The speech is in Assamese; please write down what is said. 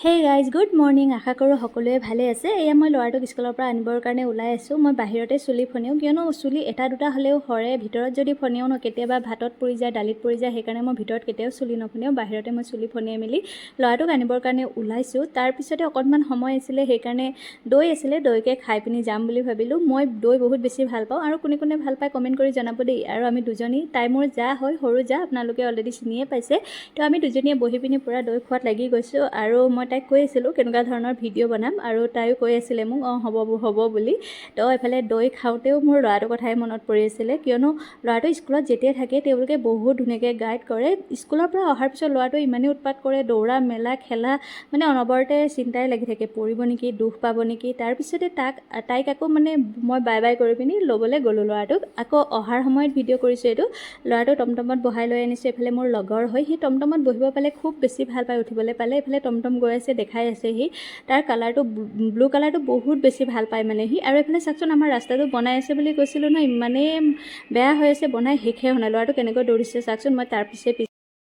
Hey guys, good morning. আশা কৰোঁ সকলোৱে ভালে আছে। এয়া মই ল'ৰাটোক স্কুলৰ পৰা আনিবৰ কাৰণে ওলাই আছোঁ। মই বাহিৰতে চুলি ফনিও, কিয়নো চুলি এটা দুটা হ'লেও সৰে, ভিতৰত যদি ফনিও ন কেতিয়াবা ভাতত পৰি যায়, দালিত পৰি যায়, সেইকাৰণে মই ভিতৰত কেতিয়াও চুলি নফনিও, বাহিৰতে মই চুলি ফনিয়াই মেলি ল'ৰাটোক আনিবৰ কাৰণে ওলাইছোঁ। তাৰপিছতে অকণমান সময় আছিলে, সেইকাৰণে দৈ আছিলে, দৈকে খাই পিনি যাম বুলি ভাবিলোঁ। মই দৈ বহুত বেছি ভাল পাওঁ আৰু কোনে কোনে ভাল পায় কমেণ্ট কৰি জনাব দেই। আৰু আমি দুজনী, তাই মোৰ যা হয়, সৰু যা, আপোনালোকে অলৰেডি চিনিয়ে পাইছে। তো আমি দুজনীয়ে বহি পিনি পূৰা দৈ খোৱাত লাগি গৈছোঁ আৰু মই তাইক কৈ আছিলোঁ কেনেকুৱা ধৰণৰ ভিডিঅ' বনাম, আৰু তাইও কৈ আছিলে মোক হ'ব বুলি। তো এফালে দৈ খাওঁতেও মোৰ ল'ৰাটোৰ কথাই মনত পৰি আছিলে, কিয়নো ল'ৰাটো স্কুলত যেতিয়াই থাকে তেওঁলোকে বহুত ধুনীয়াকৈ গাইড কৰে। স্কুলৰ পৰা অহাৰ পিছত ল'ৰাটোৱে ইমানেই উৎপাত কৰে, দৌৰা মেলা খেলা, মানে অনবৰতে চিন্তাই লাগি থাকে, পৰিব নেকি, দুখ পাব নেকি। তাৰপিছতে তাইক আকৌ মানে মই বাই বাই কৰি পিনি ল'বলৈ গ'লোঁ ল'ৰাটোক। আকৌ অহাৰ সময়ত ভিডিঅ' কৰিছোঁ এইটো। ল'ৰাটো টমটমত বহাই লৈ আনিছোঁ, এইফালে মোৰ লগৰ হয়, সি টমটমত বহিব পালে খুব বেছি ভাল পায়, উঠিবলৈ পালে। এইফালে টমটম গৈ আছে, দেখাই আছে সি, তাৰ কালাৰটো ব্লু কালাৰটো বহুত বেছি ভাল পায় মানে সি। আৰু এইফালে চাওকচোন, আমাৰ ৰাস্তাটো বনাই আছে বুলি কৈছিলোঁ ন, ইমানেই বেয়া হৈ আছে, বনাই শেষে হোৱা নাই। ল'ৰাটো কেনেকৈ দৌৰিছে চাওকচোন, মই তাৰ পিছে